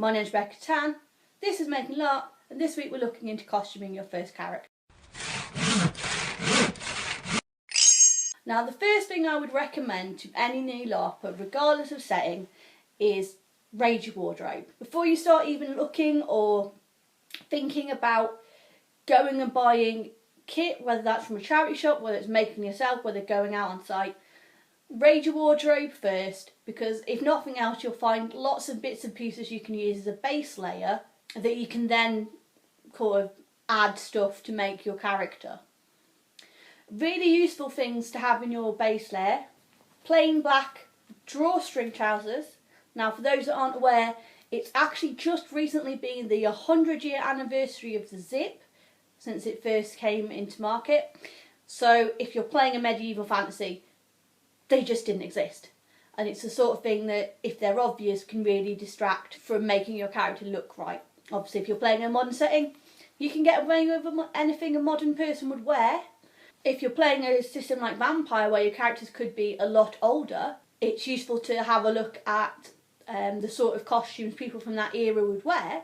My name's Becca Tan, this is Making LARP, and this week we're looking into costuming your first character. Now the first thing I would recommend to any new LARPer, regardless of setting, is raid your wardrobe. Before you start even looking or thinking about going and buying kit, whether that's from a charity shop, whether it's making yourself, whether going out on site, raid your wardrobe first, because if nothing else you'll find lots of bits and pieces you can use as a base layer that you can then sort of add stuff to make your character. Really useful things to have in your base layer: plain black drawstring trousers. Now for those that aren't aware, it's actually just recently been the 100-year anniversary of the zip since it first came into market. So if you're playing a medieval fantasy, they just didn't exist. And it's the sort of thing that, if they're obvious, can really distract from making your character look right. Obviously if you're playing a modern setting, you can get away with anything a modern person would wear. If you're playing a system like Vampire, where your characters could be a lot older, it's useful to have a look at the sort of costumes people from that era would wear,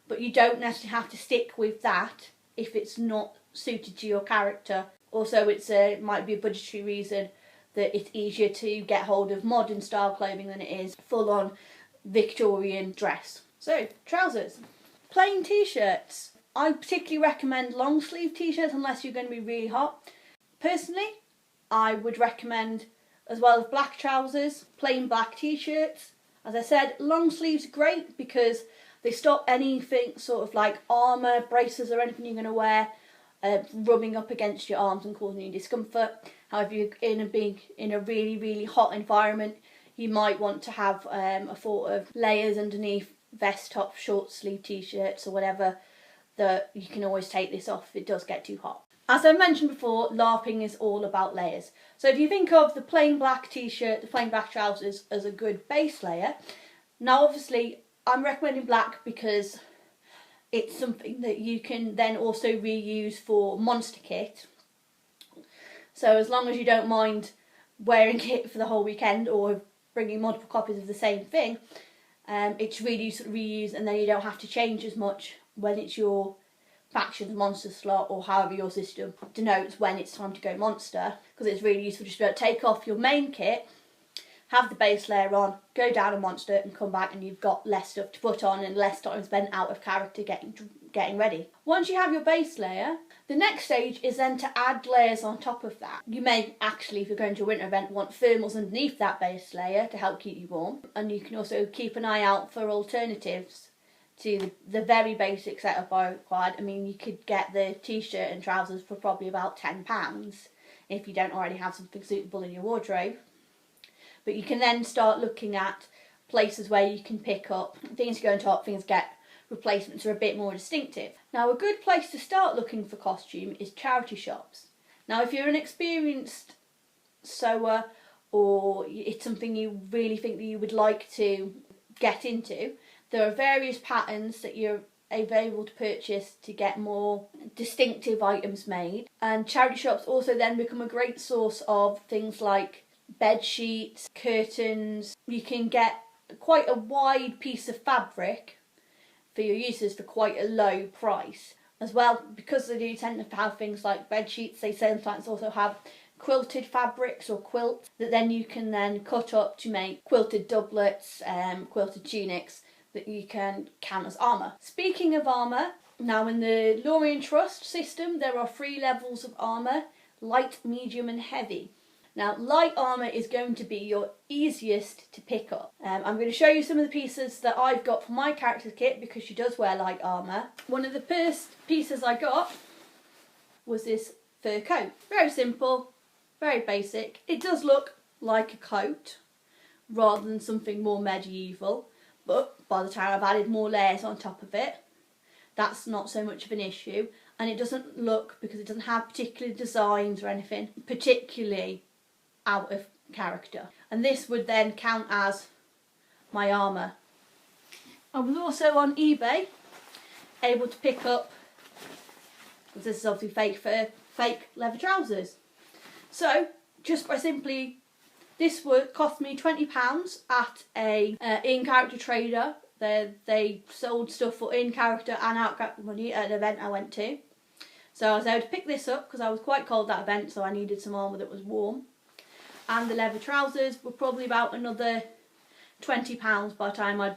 but you don't necessarily have to stick with that if it's not suited to your character. Also, it might be a budgetary reason that it's easier to get hold of modern style clothing than it is full-on Victorian dress. So, trousers. Plain t-shirts. I particularly recommend long sleeve t-shirts unless you're going to be really hot. Personally, I would recommend, as well as black trousers, plain black t-shirts. As I said, long sleeves are great because they stop anything sort of like armour, braces or anything you're going to wear rubbing up against your arms and causing you discomfort. However, you're in a really, really hot environment, you might want to have a sort of layers underneath vest top, short sleeve t-shirts or whatever, that you can always take this off if it does get too hot. As I mentioned before, LARPing is all about layers. So if you think of the plain black t-shirt, the plain black trousers as a good base layer, now obviously I'm recommending black because it's something that you can then also reuse for monster kit. So as long as you don't mind wearing it for the whole weekend or bringing multiple copies of the same thing, it's really useful to reuse, and then you don't have to change as much when it's your factions monster slot, or however your system denotes when it's time to go monster, because it's really useful just to be able to take off your main kit, have the base layer on, go down a monster and come back and you've got less stuff to put on and less time spent out of character getting ready. Once you have your base layer, the next stage is then to add layers on top of that. You may actually, if you're going to a winter event, want thermals underneath that base layer to help keep you warm, and you can also keep an eye out for alternatives to the very basic setup I required. I mean, you could get the t-shirt and trousers for probably about £10 if you don't already have something suitable in your wardrobe. But you can then start looking at places where you can pick up things go on top, things get replacements are a bit more distinctive. Now a good place to start looking for costume is charity shops. Now if you're an experienced sewer, or it's something you really think that you would like to get into, there are various patterns that you're able to purchase to get more distinctive items made. And charity shops also then become a great source of things like bed sheets, curtains. You can get quite a wide piece of fabric for your uses for quite a low price. As well, because they do tend to have things like bed sheets, they sometimes also have quilted fabrics or quilts that then you can then cut up to make quilted doublets, quilted tunics that you can count as armour. Speaking of armour, now in the Lorien Trust system there are 3 levels of armour: light, medium and heavy. Now light armour is going to be your easiest to pick up. I'm going to show you some of the pieces that I've got for my character's kit because she does wear light armour. One of the first pieces I got was this fur coat. Very simple, very basic. It does look like a coat rather than something more medieval, but by the time I've added more layers on top of it, that's not so much of an issue, and it doesn't look, because it doesn't have particular designs or anything, particularly out of character. And this would then count as my armour. I was also on eBay able to pick up, because this is obviously fake fur, fake leather trousers. So just by simply, this would cost me £20 at a in-character trader They sold stuff for in-character and out-character money at an event I went to. So I was able to pick this up because I was quite cold that event, so I needed some armour that was warm. And the leather trousers were probably about another £20 by the time I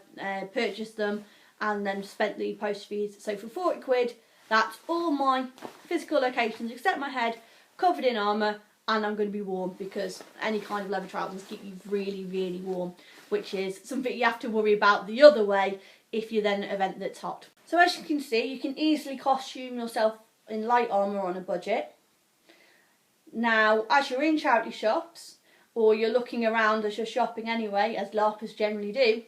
purchased them and then spent the post fees. So for 40 quid, that's all my physical locations except my head covered in armour, and I'm going to be warm because any kind of leather trousers keep you really, really warm, which is something you have to worry about the other way if you're then at an event that's hot. So as you can see, you can easily costume yourself in light armour on a budget. Now, as you're in charity shops, or you're looking around as you're shopping anyway, as LARPers generally do,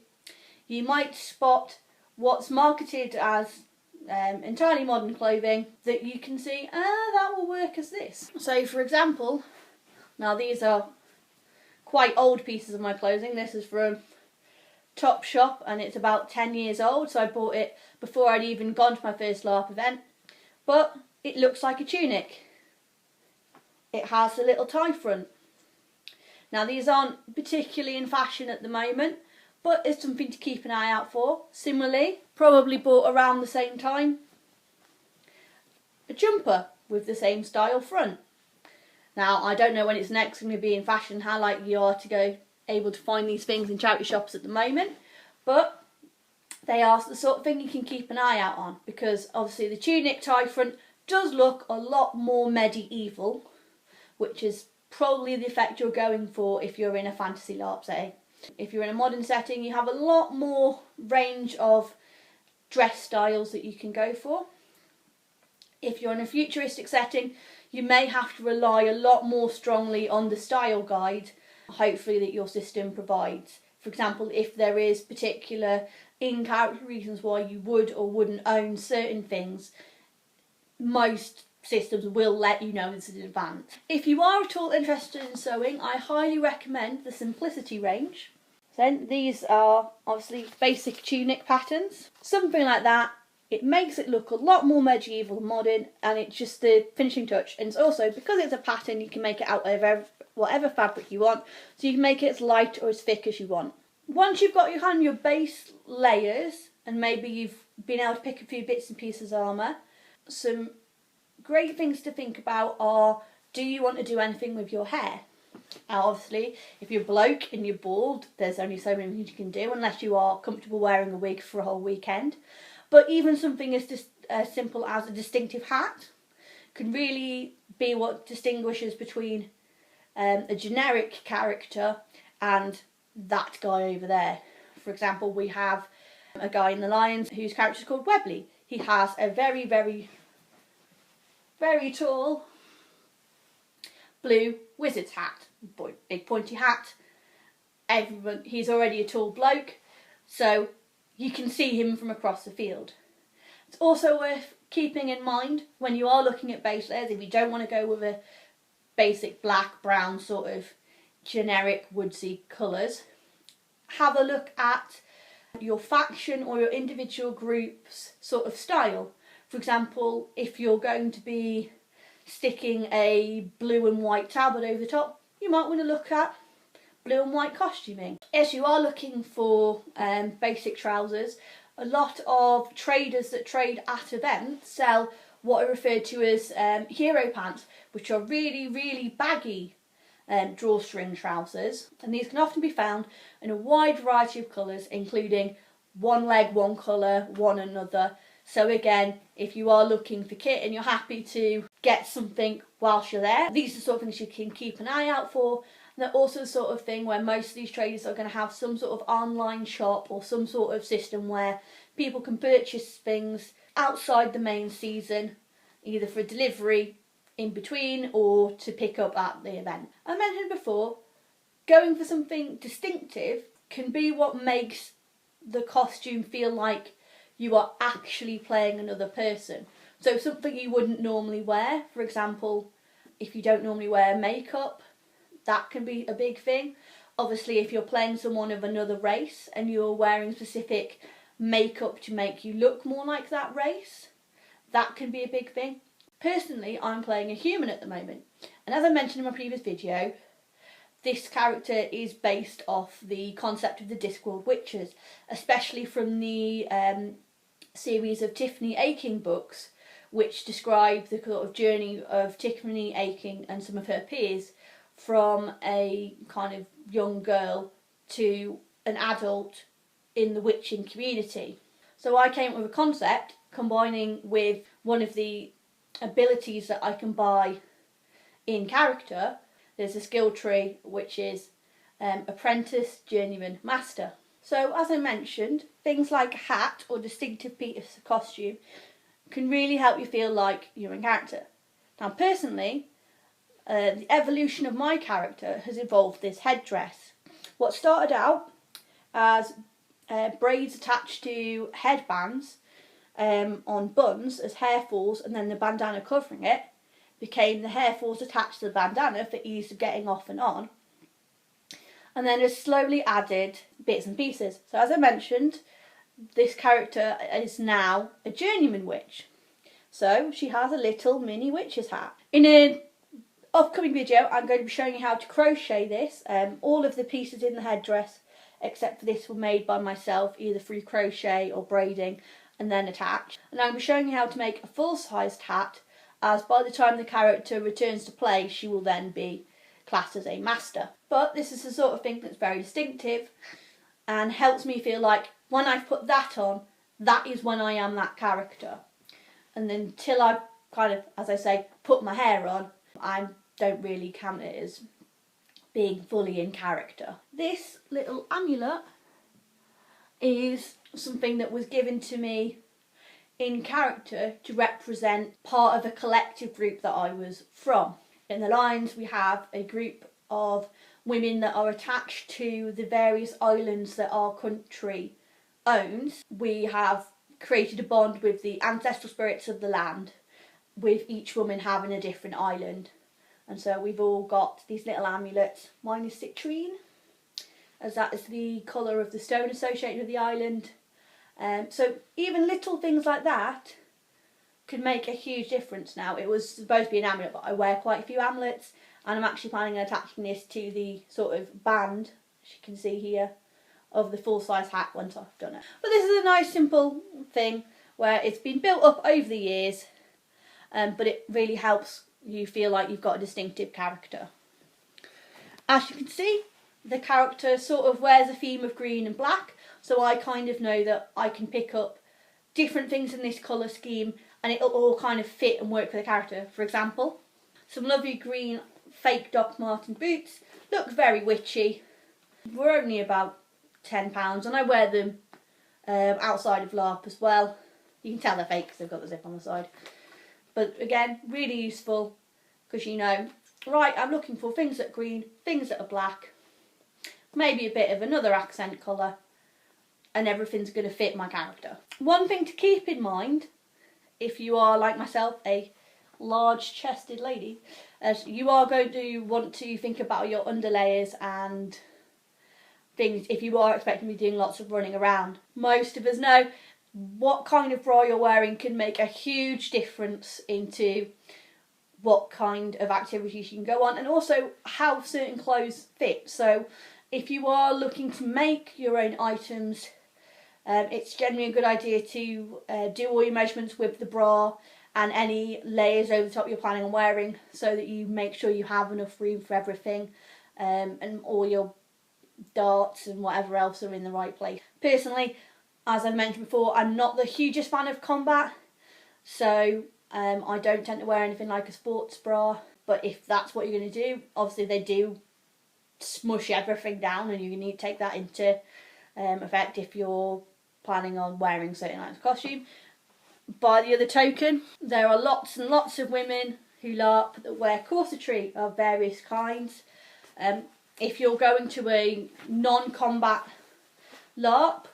you might spot what's marketed as entirely modern clothing that you can see, that will work as this. So for example, now these are quite old pieces of my clothing. This is from Topshop and it's about 10 years old, so I bought it before I'd even gone to my first LARP event. But it looks like a tunic. It has a little tie front. Now these aren't particularly in fashion at the moment, but it's something to keep an eye out for. Similarly, probably bought around the same time, a jumper with the same style front. Now I don't know when it's next going to be in fashion, how likely you are to go able to find these things in charity shops at the moment, but they are the sort of thing you can keep an eye out on, because obviously the tunic tie front does look a lot more medieval, which is probably the effect you're going for if you're in a fantasy LARP setting. If you're in a modern setting, you have a lot more range of dress styles that you can go for. If you're in a futuristic setting, you may have to rely a lot more strongly on the style guide, hopefully, that your system provides. For example, if there is particular in-character reasons why you would or wouldn't own certain things, most systems will let you know this in advance. If you are at all interested in sewing, I highly recommend the Simplicity range. So these are obviously basic tunic patterns. Something like that. It makes it look a lot more medieval and modern, and it's just the finishing touch. And it's also, because it's a pattern, you can make it out of whatever fabric you want, so you can make it as light or as thick as you want. Once you've got your base layers, and maybe you've been able to pick a few bits and pieces of armour, some great things to think about are, do you want to do anything with your hair? Now obviously, if you're a bloke and you're bald, there's only so many things you can do unless you are comfortable wearing a wig for a whole weekend. But even something as simple as a distinctive hat can really be what distinguishes between a generic character and that guy over there. For example, we have a guy in the Lions whose character is called Webley. He has a very, very, very tall blue wizard's hat, big pointy hat. He's already a tall bloke, so you can see him from across the field. It's also worth keeping in mind when you are looking at base layers, if you don't want to go with a basic black, brown sort of generic woodsy colours, have a look at your faction or your individual group's sort of style. For example, if you're going to be sticking a blue and white tabard over the top, you might want to look at blue and white costuming. As you are looking for basic trousers, a lot of traders that trade at events sell what are referred to as hero pants, which are really, really baggy drawstring trousers, and these can often be found in a wide variety of colours, including one leg one colour, one another. So again, if you are looking for kit and you're happy to get something whilst you're there, these are the sort of things you can keep an eye out for. And they're also the sort of thing where most of these traders are going to have some sort of online shop or some sort of system where people can purchase things outside the main season, either for delivery in between or to pick up at the event. I mentioned before, going for something distinctive can be what makes the costume feel like you are actually playing another person. So something you wouldn't normally wear, for example, if you don't normally wear makeup, that can be a big thing. Obviously, if you're playing someone of another race and you're wearing specific makeup to make you look more like that race, that can be a big thing. Personally, I'm playing a human at the moment, and as I mentioned in my previous video, this character is based off the concept of the Discworld Witches, especially from the series of Tiffany Aching books, which describe the sort of journey of Tiffany Aching and some of her peers from a kind of young girl to an adult in the witching community. So I came up with a concept combining with one of the abilities that I can buy in character. There's a skill tree which is apprentice, journeyman, master. So as I mentioned, things like a hat or distinctive piece of costume can really help you feel like you're in character. Now personally, the evolution of my character has involved this headdress. What started out as braids attached to headbands on buns as hair falls, and then the bandana covering it, became the hair falls attached to the bandana for ease of getting off and on, and then has slowly added bits and pieces. So as I mentioned, this character is now a journeyman witch. So she has a little mini witch's hat. In an upcoming video I'm going to be showing you how to crochet this. All of the pieces in the headdress except for this were made by myself, either through crochet or braiding and then attached. And I'm showing you how to make a full-sized hat, as by the time the character returns to play she will then be classed as a master. But this is the sort of thing that's very distinctive and helps me feel like when I've put that on, that is when I am that character. And then until I've kind of, as I say, put my hair on, I don't really count it as being fully in character. This little amulet is something that was given to me in character to represent part of a collective group that I was from. In the lines we have a group of women that are attached to the various islands that our country owns. We have created a bond with the ancestral spirits of the land, with each woman having a different island. And so we've all got these little amulets. Mine is citrine, as that is the colour of the stone associated with the island. So even little things like that can make a huge difference now. It was supposed to be an amulet, but I wear quite a few amulets, and I'm actually planning on attaching this to the sort of band, as you can see here, of the full-size hat once I've done it. But this is a nice simple thing where it's been built up over the years, but it really helps you feel like you've got a distinctive character. As you can see, the character sort of wears a theme of green and black, so I kind of know that I can pick up different things in this colour scheme and it'll all kind of fit and work for the character. For example, some lovely green fake Doc Marten boots, look very witchy. We're only about £10 and I wear them outside of LARP as well. You can tell they're fake because they've got the zip on the side. But again, really useful because you know, right, I'm looking for things that are green, things that are black, maybe a bit of another accent colour, and everything's going to fit my character. One thing to keep in mind, if you are, like myself, a large-chested lady, as you are going to want to think about your underlayers and things if you are expecting to be doing lots of running around. Most of us know what kind of bra you're wearing can make a huge difference into what kind of activities you can go on, and also how certain clothes fit. So if you are looking to make your own items, it's generally a good idea to do all your measurements with the bra and any layers over the top you're planning on wearing, so that you make sure you have enough room for everything, and all your darts and whatever else are in the right place. Personally, as I mentioned before, I'm not the hugest fan of combat, so I don't tend to wear anything like a sports bra. But if that's what you're going to do, obviously they do smush everything down, and you need to take that into effect if you're planning on wearing certain types of costume. By the other token, there are lots and lots of women who LARP that wear corsetry of various kinds. If you're going to a non-combat LARP,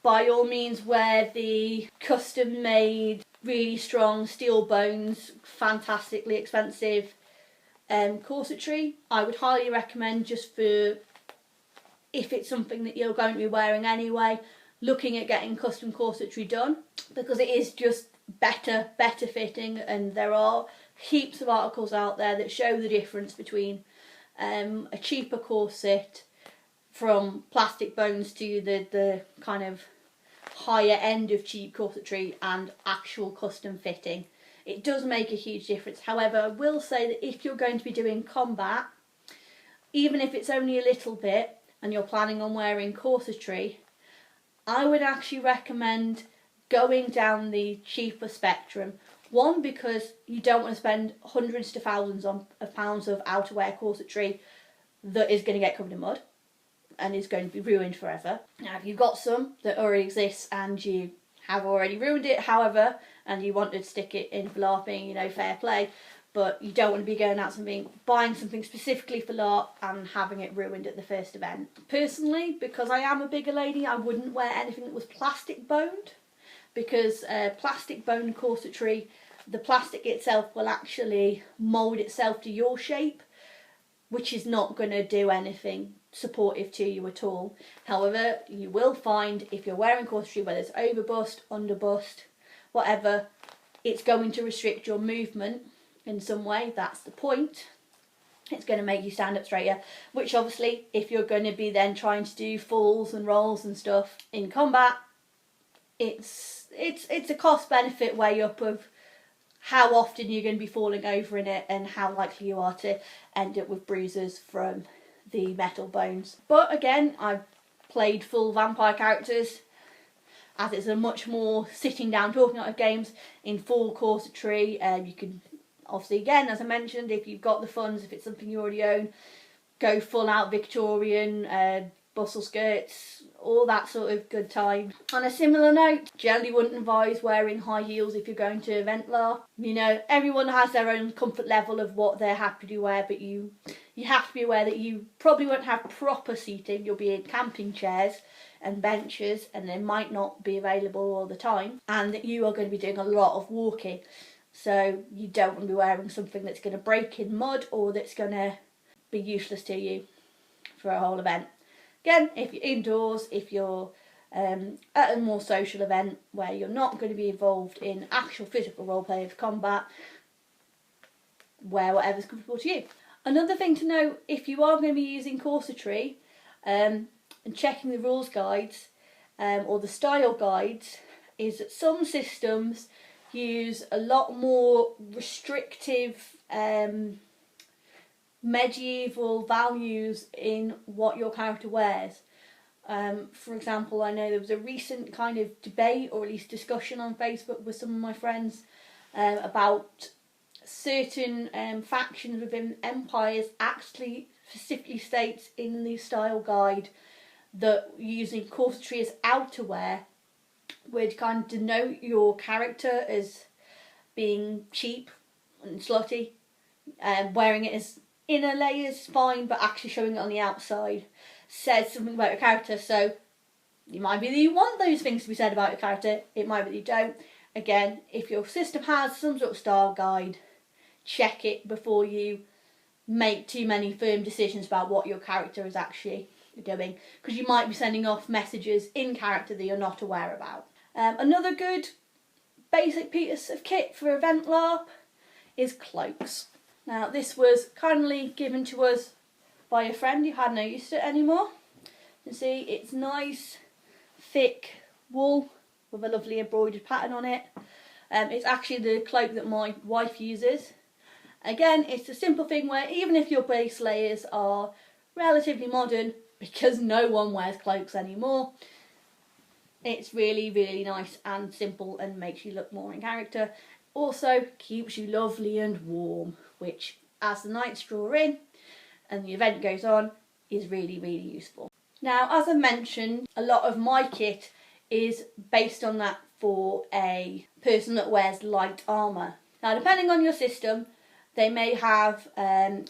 by all means wear the custom-made, really strong steel bones, fantastically expensive corsetry. I would highly recommend, just for if it's something that you're going to be wearing anyway, looking at getting custom corsetry done, because it is just better fitting, and there are heaps of articles out there that show the difference between a cheaper corset from plastic bones to the kind of higher end of cheap corsetry and actual custom fitting. It does make a huge difference. However, I will say that if you're going to be doing combat, even if it's only a little bit and you're planning on wearing corsetry, I would actually recommend going down the cheaper spectrum. One, because you don't want to spend hundreds to thousands of pounds of outerwear corsetry that is going to get covered in mud and is going to be ruined forever. Now, if you've got some that already exists and you have already ruined it, however, and you want to stick it in for LARPing, you know, fair play, but you don't want to be going out buying something specifically for LARP and having it ruined at the first event. Personally, because I am a bigger lady, I wouldn't wear anything that was plastic boned, because plastic boned corsetry, the plastic itself will actually mould itself to your shape, which is not going to do anything supportive to you at all. However, you will find if you're wearing corsetry, whether it's over bust, under bust, whatever, it's going to restrict your movement in some way. That's the point. It's going to make you stand up straighter, which obviously, if you're going to be then trying to do falls and rolls and stuff in combat, it's a cost benefit way up of how often you're going to be falling over in it and how likely you are to end up with bruises from the metal bones. But again, I've played full vampire characters, as it's a much more sitting down talking out of games in full corsetry. You can obviously, again, as I mentioned, if you've got the funds, if it's something you already own, go full out Victorian, bustle skirts, all that sort of good time. On a similar note, generally wouldn't advise wearing high heels if you're going to event LARP. You know, everyone has their own comfort level of what they're happy to wear, but you have to be aware that you probably won't have proper seating. You'll be in camping chairs and benches, and they might not be available all the time, and that you are going to be doing a lot of walking. So you don't want to be wearing something that's going to break in mud or that's going to be useless to you for a whole event. Again, if you're indoors, if you're at a more social event where you're not going to be involved in actual physical roleplay of combat, wear whatever's comfortable to you. Another thing to note, if you are going to be using corsetry and checking the rules guides or the style guides, is that some systems use a lot more restrictive medieval values in what your character wears. For example, I know there was a recent kind of debate, or at least discussion on Facebook with some of my friends about certain factions within empires actually specifically states in the style guide that using corsetry as outerwear would kind of denote your character as being cheap and slutty, wearing it as inner layers is fine, but actually showing it on the outside says something about your character. So it might be that you want those things to be said about your character, it might be that you don't. Again, if your system has some sort of style guide, check it before you make too many firm decisions about what your character is actually doing, because you might be sending off messages in character that you're not aware about. Another good basic piece of kit for event LARP is cloaks. Now, this was kindly given to us by a friend who hadn't used it anymore. You can see it's nice, thick wool with a lovely embroidered pattern on it. It's actually the cloak that my wife uses. Again, it's a simple thing where even if your base layers are relatively modern, because no one wears cloaks anymore, it's really, really nice and simple and makes you look more in character. Also keeps you lovely and warm, which as the nights draw in and the event goes on is really, really useful. Now, as I mentioned, a lot of my kit is based on that for a person that wears light armour. Now, depending on your system, they may have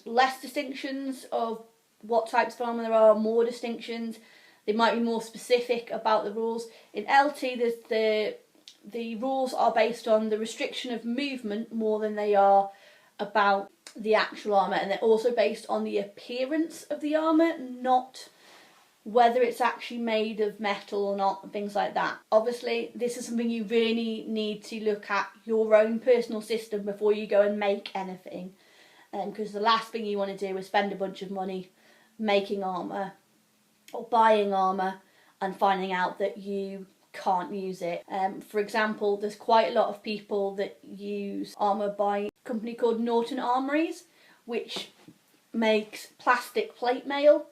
less distinctions of what types of armour there are, more distinctions. They might be more specific about the rules. In LT, the rules are based on the restriction of movement more than they are about the actual armour, and they're also based on the appearance of the armour, not whether it's actually made of metal or not, and things like that. Obviously, this is something you really need to look at your own personal system before you go and make anything. because the last thing you want to do is spend a bunch of money making armour or buying armour and finding out that you can't use it. For example, there's quite a lot of people that use armour by a company called Norton Armories, which makes plastic plate mail.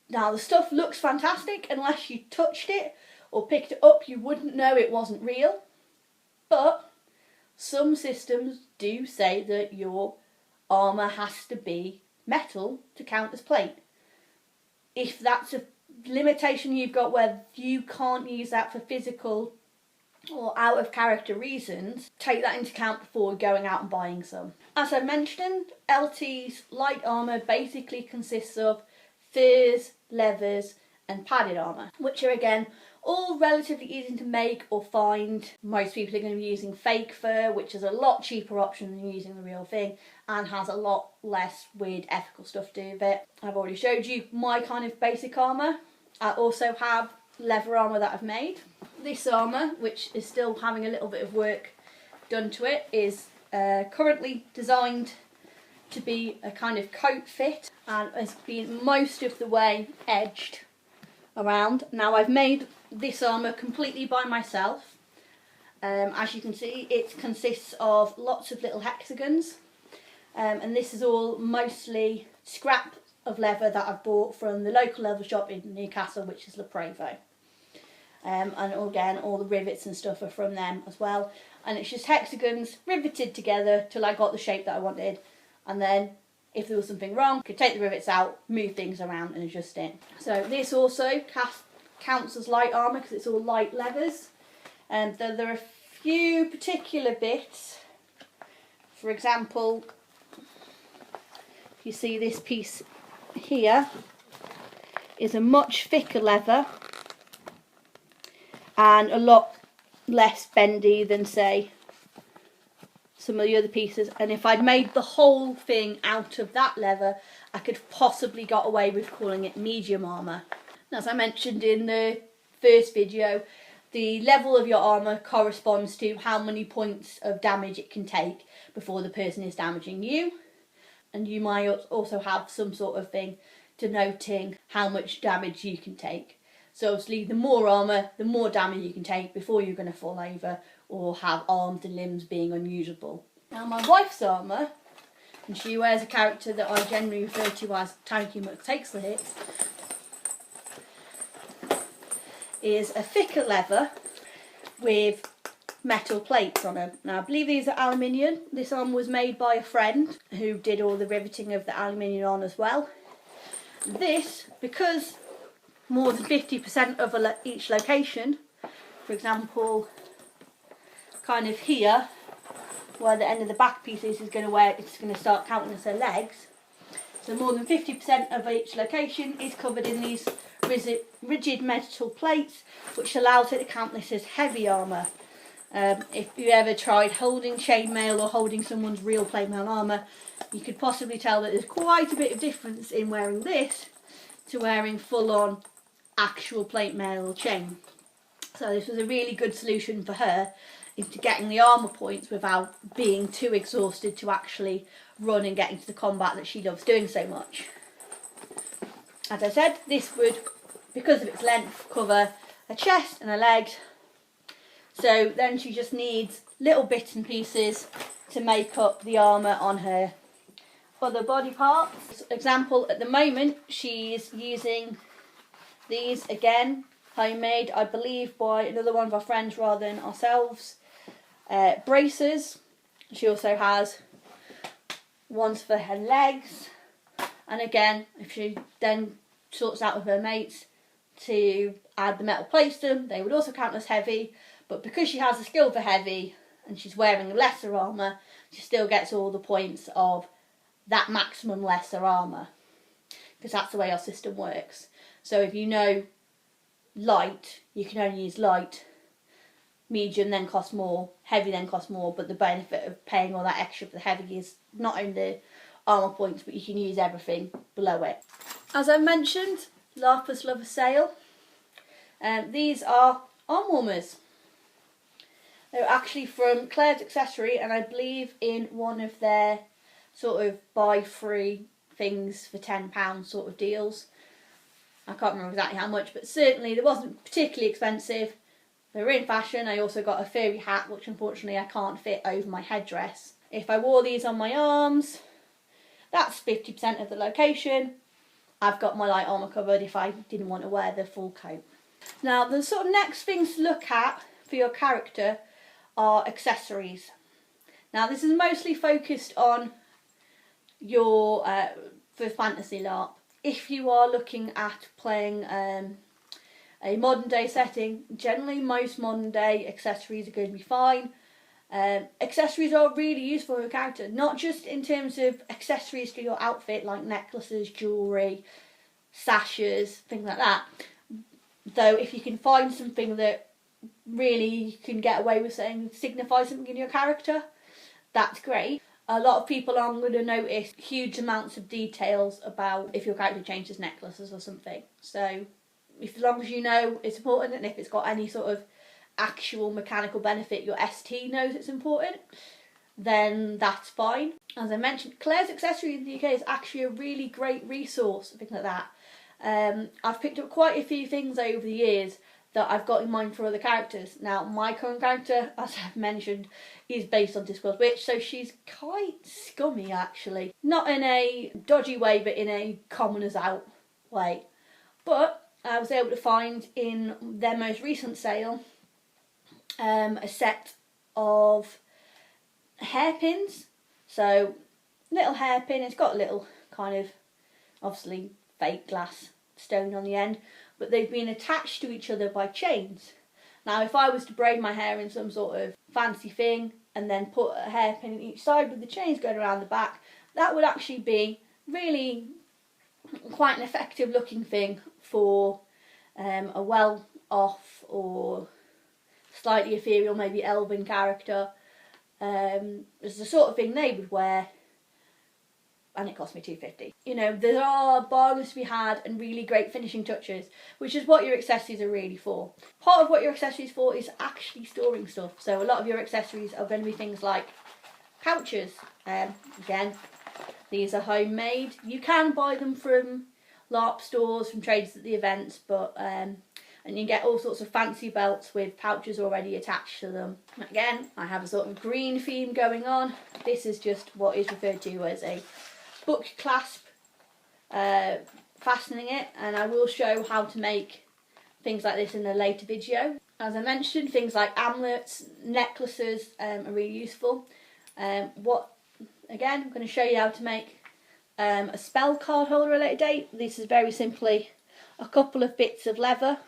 Now the stuff looks fantastic. Unless you touched it or picked it up, you wouldn't know it wasn't real. But some systems do say that your armour has to be metal to count as plate. If that's a limitation you've got where you can't use that for physical or out of character reasons, take that into account before going out and buying some. As I mentioned, LT's light armour basically consists of furs, leathers and padded armour, which are again all relatively easy to make or find. Most people are going to be using fake fur, which is a lot cheaper option than using the real thing and has a lot less weird ethical stuff to do with it. I've already showed you my kind of basic armour. I also have leather armour that I've made. This armour, which is still having a little bit of work done to it, is currently designed to be a kind of coat fit and has been most of the way edged around. Now I've made this armour completely by myself. As you can see, it consists of lots of little hexagons, and this is all mostly scrap of leather that I've bought from the local leather shop in Newcastle, which is Le Prevo. And again, all the rivets and stuff are from them as well. And it's just hexagons riveted together till I got the shape that I wanted. And then if there was something wrong, I could take the rivets out, move things around and adjust it. So this also counts as light armour because it's all light leathers. And there are a few particular bits. For example, if you see this piece here is a much thicker leather and a lot less bendy than, say, some of the other pieces. And if I'd made the whole thing out of that leather, I could possibly got away with calling it medium armour. As I mentioned in the first video, the level of your armour corresponds to how many points of damage it can take before the person is damaging you. And you might also have some sort of thing denoting how much damage you can take. So obviously the more armour, the more damage you can take before you're going to fall over or have arms and limbs being unusable. Now my wife's armour, and she wears a character that I generally refer to as Tanky McTakes the Hit, is a thicker leather with metal plates on them. Now I believe these are aluminium. This armour was made by a friend who did all the riveting of the aluminium on as well. This, because more than 50% of each location, for example, kind of here, where the end of the back piece is going to where it's going to start counting as her legs. So more than 50% of each location is covered in these rigid metal plates, which allows it to count this as heavy armour. If you ever tried holding chainmail or holding someone's real plainmail armour, you could possibly tell that there's quite a bit of difference in wearing this to wearing full-on actual plate mail or chain. So this was a really good solution for her into getting the armour points without being too exhausted to actually run and get into the combat that she loves doing so much. As I said, this would, because of its length, cover her chest and her legs. So then she just needs little bits and pieces to make up the armour on her other body parts. For example, at the moment she's using these, again, homemade, I believe, by another one of our friends rather than ourselves, braces. She also has ones for her legs, and again, if she then sorts out with her mates to add the metal plates to them, they would also count as heavy. But because she has a skill for heavy and she's wearing lesser armour, she still gets all the points of that maximum lesser armour, because that's the way our system works. So if you know light, you can only use light. Medium then costs more, heavy then costs more, but the benefit of paying all that extra for the heavy is not only the armour points, but you can use everything below it. As I mentioned, LARPers love a sale. These are arm warmers. They're actually from Claire's Accessory, and I believe in one of their sort of buy 3 things for £10 sort of deals. I can't remember exactly how much, but certainly they wasn't particularly expensive. They were in fashion. I also got a furry hat, which unfortunately I can't fit over my headdress. If I wore these on my arms, that's 50% of the location. I've got my light armour covered if I didn't want to wear the full coat. Now, the sort of next things to look at for your character are accessories. Now, this is mostly focused on your for fantasy LARP. If you are looking at playing a modern day setting, generally most modern day accessories are going to be fine. Accessories are really useful for a character, not just in terms of accessories to your outfit like necklaces, jewellery, sashes, things like that. Though if you can find something that really you can get away with saying signifies something in your character, that's great. A lot of people aren't going to notice huge amounts of details about if your character changes necklaces or something. So as long as you know it's important, and if it's got any sort of actual mechanical benefit, your ST knows it's important, then that's fine. As I mentioned, Claire's Accessories in the UK is actually a really great resource, things like that. I've picked up quite a few things over the years that I've got in mind for other characters. Now, my current character, as I've mentioned, is based on Discworld Witch, so she's quite scummy actually. Not in a dodgy way, but in a commoners out way. But I was able to find in their most recent sale a set of hairpins. So, little hairpin, it's got a little kind of, obviously, fake glass stone on the end, but they've been attached to each other by chains. Now, if I was to braid my hair in some sort of fancy thing and then put a hairpin in each side with the chains going around the back, that would actually be really quite an effective looking thing for a well-off or slightly ethereal, maybe elven character. It's the sort of thing they would wear, and it cost me £2.50. You know, there are bargains to be had and really great finishing touches, which is what your accessories are really for. Part of what your accessories for is actually storing stuff. So a lot of your accessories are going to be things like pouches. Again, these are homemade. You can buy them from LARP stores, from traders at the events, but and you get all sorts of fancy belts with pouches already attached to them. Again, I have a sort of green theme going on. This is just what is referred to as a book clasp, fastening it, and I will show how to make things like this in a later video. As I mentioned, things like amulets, necklaces are really useful. Again, I'm going to show you how to make a spell card holder at a later date. This is very simply a couple of bits of leather,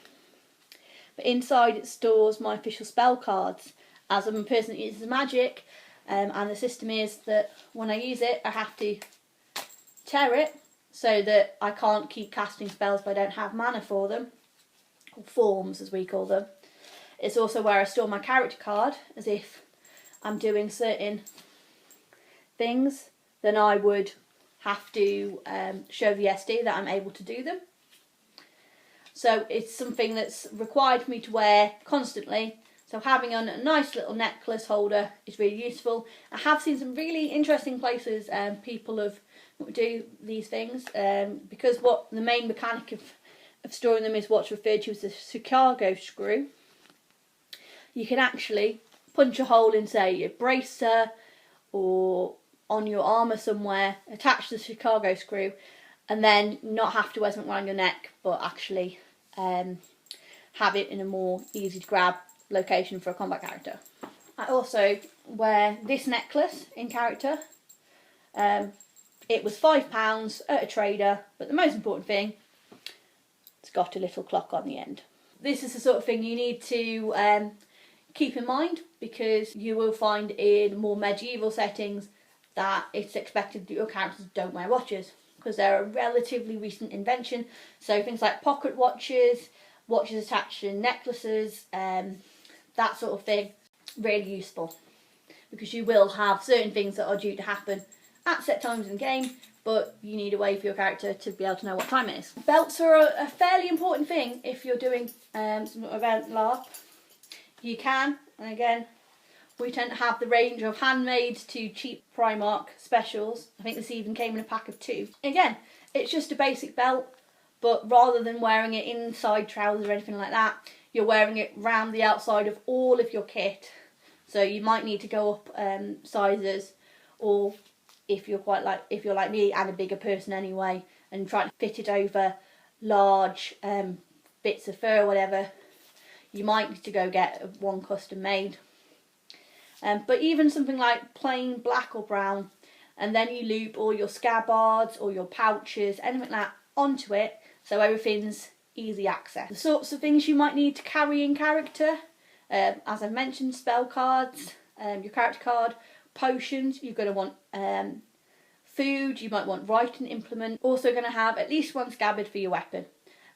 but inside it stores my official spell cards. As I'm a person that uses magic, and the system is that when I use it, I have to tear it so that I can't keep casting spells if I don't have mana for them, or forms as we call them. It's also where I store my character card, as if I'm doing certain things, then I would have to show the SD that I'm able to do them. So it's something that's required for me to wear constantly. So having a nice little necklace holder is really useful. I have seen some really interesting places people have do these things because what the main mechanic of storing them is what's referred to as a Chicago screw. You can actually punch a hole in, say, your bracer or on your armour somewhere, attach the Chicago screw, and then not have to wear something around your neck, but actually have it in a more easy to grab location for a combat character. I also wear this necklace in character. It was £5 at a trader, but the most important thing, it's got a little clock on the end. This is the sort of thing you need to keep in mind, because you will find in more medieval settings that it's expected that your characters don't wear watches, because they're a relatively recent invention. So things like pocket watches, watches attached to necklaces, that sort of thing, really useful, because you will have certain things that are due to happen at set times in the game, but you need a way for your character to be able to know what time it is. Belts are a fairly important thing if you're doing some event LARP. You can, and again, we tend to have the range of handmade to cheap Primark specials. I think this even came in a pack of 2. Again, it's just a basic belt, but rather than wearing it inside trousers or anything like that, you're wearing it round the outside of all of your kit. So you might need to go up sizes, or if you're like me and a bigger person anyway, and try to fit it over large bits of fur or whatever, you might need to go get one custom made. But even something like plain black or brown, and then you loop all your scabbards or your pouches, anything like that, onto it, so everything's easy access. The sorts of things you might need to carry in character, as I've mentioned, spell cards, your character card, potions, you're going to want food, you might want writing implement. Also going to have at least one scabbard for your weapon.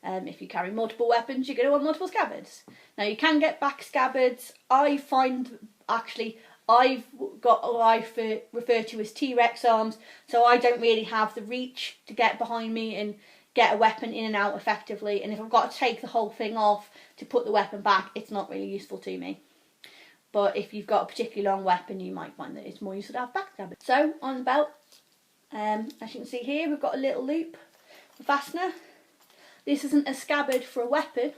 If you carry multiple weapons, you're going to want multiple scabbards. Now you can get back scabbards. I find, actually, I've got what I refer to as T-Rex arms, so I don't really have the reach to get behind me and get a weapon in and out effectively, and if I've got to take the whole thing off to put the weapon back, it's not really useful to me. But if you've got a particularly long weapon, you might find that it's more useful to have back scabbards. So on the belt, as you can see here, we've got a little loop, a fastener. This isn't a scabbard for a weapon.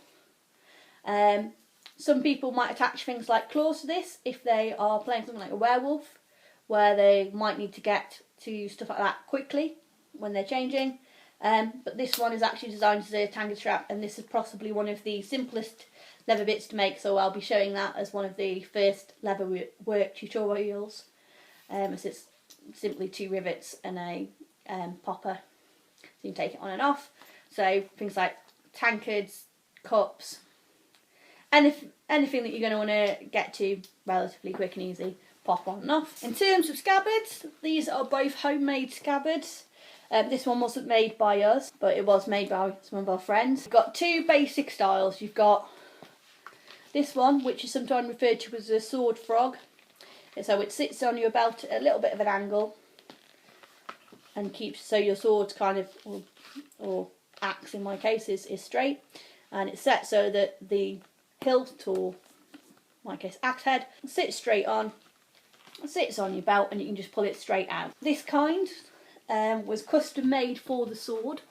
Some people might attach things like claws to this if they are playing something like a werewolf, where they might need to get to stuff like that quickly when they're changing. But this one is actually designed as a tangle strap, and this is possibly one of the simplest leather bits to make, so I'll be showing that as one of the first leather work tutorials, as it's simply 2 rivets and a popper, so you can take it on and off. So things like tankards, cups, anything that you're going to want to get to relatively quick and easy, pop on and off. In terms of scabbards, these are both homemade scabbards. This one wasn't made by us, but it was made by some of our friends. You've got 2 basic styles. You've got this one, which is sometimes referred to as a sword frog. So it sits on your belt at a little bit of an angle and keeps, so your sword's kind of, or axe in my case, is straight, and it's set so that the hilt, or in my case axe head, sits straight on, sits on your belt, and you can just pull it straight out. This kind was custom made for the sword.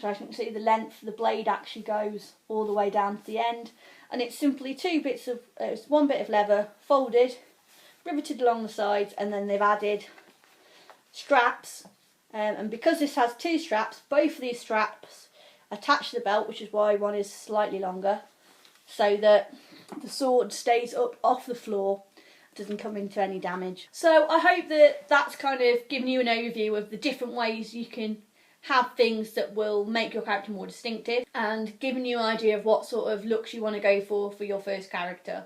So as you can see, the length of the blade actually goes all the way down to the end, and it's simply 2 bits of, it's 1 bit of leather folded, riveted along the sides, and then they've added straps. And because this has 2 straps, both of these straps attach to the belt, which is why one is slightly longer, so that the sword stays up off the floor, doesn't come into any damage. So I hope that that's kind of given you an overview of the different ways you can have things that will make your character more distinctive, and given you an idea of what sort of looks you want to go for your first character.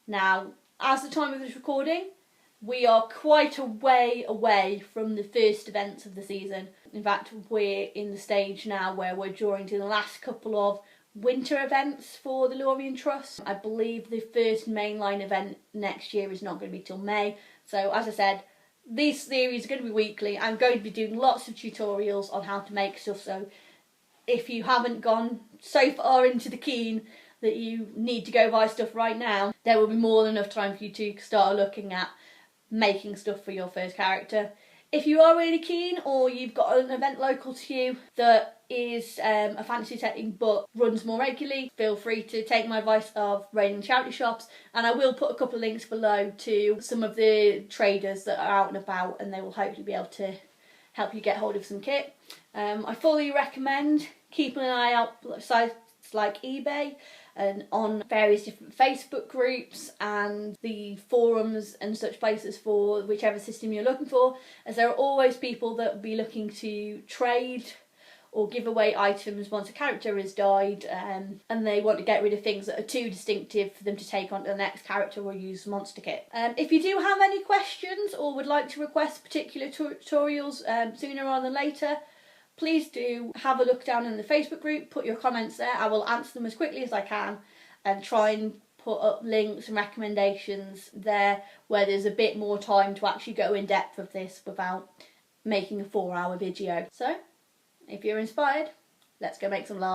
Now, as the time of this recording, we are quite a way away from the first events of the season. In fact, we're in the stage now where we're drawing to the last couple of winter events for the Lorien Trust. I believe the first mainline event next year is not going to be till May. So as I said, these series are going to be weekly. I'm going to be doing lots of tutorials on how to make stuff, so if you haven't gone so far into the keen that you need to go buy stuff right now, there will be more than enough time for you to start looking at making stuff for your first character. If you are really keen, or you've got an event local to you that is a fantasy setting but runs more regularly, feel free to take my advice of raiding charity shops, and I will put a couple of links below to some of the traders that are out and about, and they will hopefully be able to help you get hold of some kit. I fully recommend keeping an eye out for sites like eBay and on various different Facebook groups and the forums and such places for whichever system you're looking for, as there are always people that will be looking to trade or give away items once a character has died, and they want to get rid of things that are too distinctive for them to take on to the next character or use monster kit. If you do have any questions or would like to request particular tutorials sooner rather than later, please do have a look down in the Facebook group, put your comments there. I will answer them as quickly as I can and try and put up links and recommendations there where there's a bit more time to actually go in depth of this without making a 4-hour video. So, if you're inspired, let's go make some LARP.